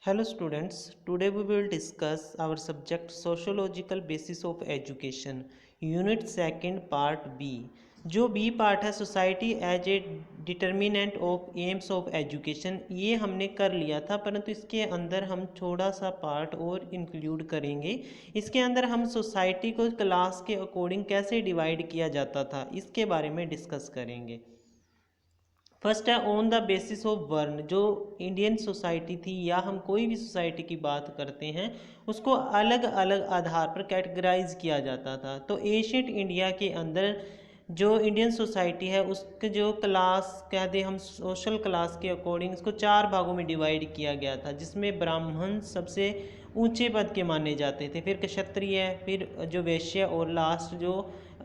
Hello students, today we will discuss our subject Sociological Basis of Education, Unit 2 Part B। जो B part है society as a determinant of aims of education, ये हमने कर लिया था, परंतु इसके अंदर हम थोड़ा सा पार्ट और इंक्लूड करेंगे। इसके अंदर हम सोसाइटी को क्लास के अकॉर्डिंग कैसे डिवाइड किया जाता था इसके बारे में डिस्कस करेंगे। फर्स्ट है ऑन द बेसिस ऑफ वर्ण। जो इंडियन सोसाइटी थी या हम कोई भी सोसाइटी की बात करते हैं उसको अलग अलग आधार पर कैटेगराइज किया जाता था। तो एशियंट इंडिया के अंदर जो इंडियन सोसाइटी है उसके जो क्लास कहते हम सोशल क्लास के अकॉर्डिंग इसको 4 भागों में डिवाइड किया गया था, जिसमें ब्राह्मण सबसे ऊंचे पद के माने जाते थे, फिर क्षत्रिय, फिर जो वैश्य और लास्ट जो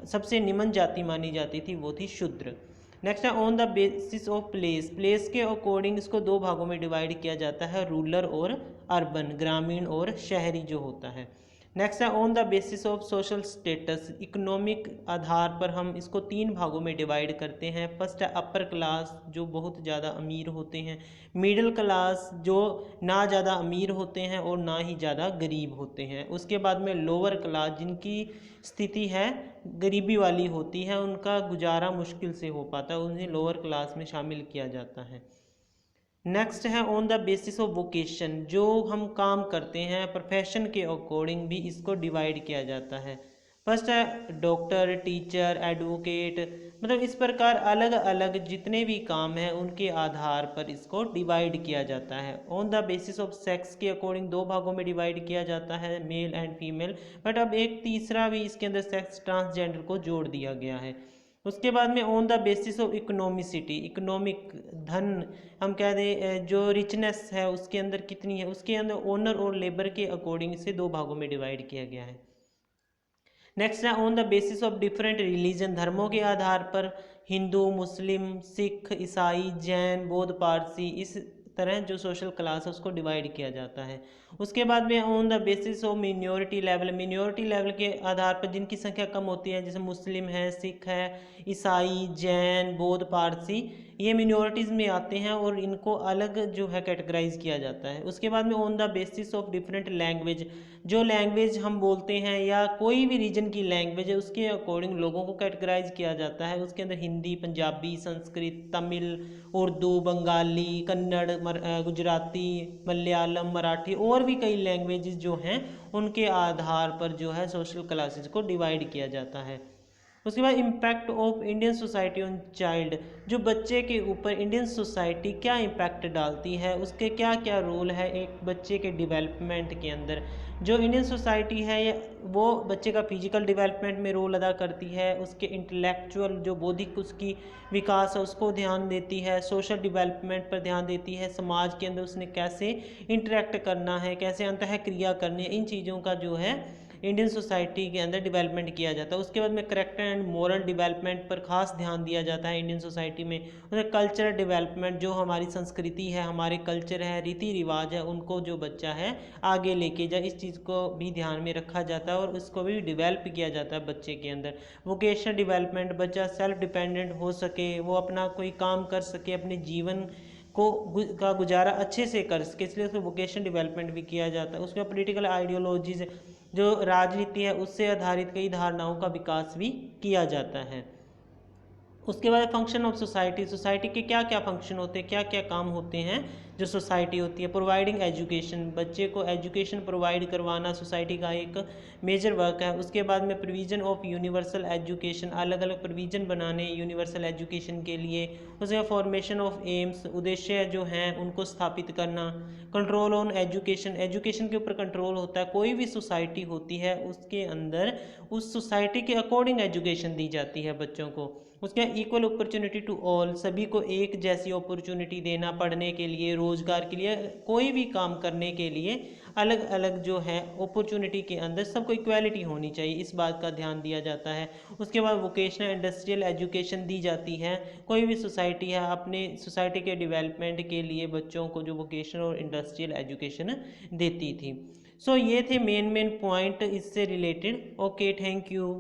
सबसे निम्न जाति मानी जाती थी वो थी शूद्र। नेक्स्ट है on the basis of place. Place के अकॉर्डिंग इसको 2 भागों में डिवाइड किया जाता है, रूरल और अर्बन, ग्रामीण और शहरी जो होता है। नेक्स्ट है on the basis of social status. Economic आधार पर हम इसको 3 भागों में डिवाइड करते हैं। फर्स्ट है अपर क्लास जो बहुत ज़्यादा अमीर होते हैं, मिडिल क्लास जो ना ज़्यादा अमीर होते हैं और ना ही ज़्यादा गरीब होते हैं, उसके बाद में लोअर क्लास जिनकी स्थिति है गरीबी वाली होती है, उनका गुजारा मुश्किल से हो पाता है, उन्हें लोअर क्लास में शामिल किया जाता है। नेक्स्ट है on the basis of vocation. जो हम काम करते हैं प्रोफेशन के अकॉर्डिंग भी इसको डिवाइड किया जाता है। फर्स्ट है डॉक्टर, टीचर, एडवोकेट, मतलब इस प्रकार अलग अलग जितने भी काम हैं उनके आधार पर इसको डिवाइड किया जाता है। On the basis of sex के अकॉर्डिंग 2 भागों में डिवाइड किया जाता है, मेल एंड फीमेल, बट अब एक तीसरा भी इसके अंदर सेक्स ट्रांसजेंडर को जोड़ दिया गया है। उसके बाद में on the basis of economicity, economic धन हम कह दें जो रिचनेस है उसके अंदर कितनी है, उसके अंदर ओनर और लेबर के अकॉर्डिंग से 2 भागों में डिवाइड किया गया है। नेक्स्ट है on the basis of different religion. धर्मों के आधार पर हिंदू, मुस्लिम, सिख, ईसाई, जैन, बौद्ध, पारसी, इस तरह जो सोशल क्लास है उसको डिवाइड किया जाता है। उसके बाद में on the basis of minority level. Minority level के आधार पर जिनकी संख्या कम होती है, जैसे मुस्लिम है, सिख है, ईसाई, जैन, बौद्ध, पारसी, ये मिनॉरिटीज़ में आते हैं और इनको अलग जो है कैटेगराइज किया जाता है। उसके बाद में on the basis of different language. जो लैंग्वेज हम बोलते हैं या कोई भी रीजन की लैंग्वेज है उसके अकॉर्डिंग लोगों को कैटेगराइज किया जाता है। उसके अंदर हिंदी, पंजाबी, संस्कृत, तमिल, उर्दू, बंगाली, कन्नड़, गुजराती, मलयालम, मराठी और भी कई लैंग्वेजेस जो हैं उनके आधार पर जो है सोशल क्लासेस को डिवाइड किया जाता है। उसके बाद impact of Indian society on child. जो बच्चे के ऊपर इंडियन सोसाइटी क्या इम्पैक्ट डालती है, उसके क्या क्या रोल है एक बच्चे के डेवलपमेंट के अंदर। जो इंडियन सोसाइटी है वो बच्चे का फिजिकल डेवलपमेंट में रोल अदा करती है, उसके इंटेलेक्चुअल जो बौद्धिक उसकी विकास है उसको ध्यान देती है, सोशल डेवलपमेंट पर ध्यान देती है, समाज के अंदर उसने कैसे इंटरेक्ट करना है, कैसे अंतः क्रिया करनी है, इन चीज़ों का जो है इंडियन सोसाइटी के अंदर डेवलपमेंट किया जाता है। उसके बाद में करेक्टर एंड मोरल डेवलपमेंट पर खास ध्यान दिया जाता है इंडियन सोसाइटी में। उसमें कल्चरल डेवलपमेंट, जो हमारी संस्कृति है, हमारे कल्चर है, रीति रिवाज है, उनको जो बच्चा है आगे लेके जाए, इस चीज़ को भी ध्यान में रखा जाता है और उसको भी डेवलप किया जाता है बच्चे के अंदर। वोकेशनल डेवलपमेंट, बच्चा सेल्फ डिपेंडेंट हो सके, वो अपना कोई काम कर सके, अपने जीवन का गुजारा अच्छे से कर सके, इसलिए उसको वोकेशनल डेवलपमेंट भी किया जाता है। उसमें पॉलिटिकल आइडियोलॉजीज जो राजनीति है उससे आधारित कई धारणाओं का विकास भी किया जाता है। उसके बाद फंक्शन ऑफ सोसाइटी। सोसाइटी के क्या क्या फंक्शन होते हैं, क्या क्या काम होते हैं जो सोसाइटी होती है। प्रोवाइडिंग एजुकेशन, बच्चे को एजुकेशन प्रोवाइड करवाना सोसाइटी का एक मेजर वर्क है। उसके बाद में प्रोविज़न ऑफ यूनिवर्सल एजुकेशन, अलग अलग प्रोविज़न बनाने यूनिवर्सल एजुकेशन के लिए। उसके बाद फॉर्मेशन ऑफ एम्स, उद्देश्य जो हैं उनको स्थापित करना। कंट्रोल ऑन एजुकेशन, एजुकेशन के ऊपर कंट्रोल होता है। कोई भी सोसाइटी होती है उसके अंदर उस सोसाइटी के अकॉर्डिंग एजुकेशन दी जाती है बच्चों को। उसके इक्वल अपॉर्चुनिटी टू ऑल, सभी को एक जैसी अपॉर्चुनिटी देना, पढ़ने के लिए, रोजगार के लिए, कोई भी काम करने के लिए अलग अलग जो है अपॉर्चुनिटी के अंदर सबको इक्वालिटी होनी चाहिए, इस बात का ध्यान दिया जाता है। उसके बाद वोकेशनल इंडस्ट्रियल एजुकेशन दी जाती है। कोई भी सोसाइटी है अपने सोसाइटी के डेवलपमेंट के लिए बच्चों को जो वोकेशनल और इंडस्ट्रियल एजुकेशन देती थी। सो ये थे मेन पॉइंट इससे रिलेटेड। Okay, thank you.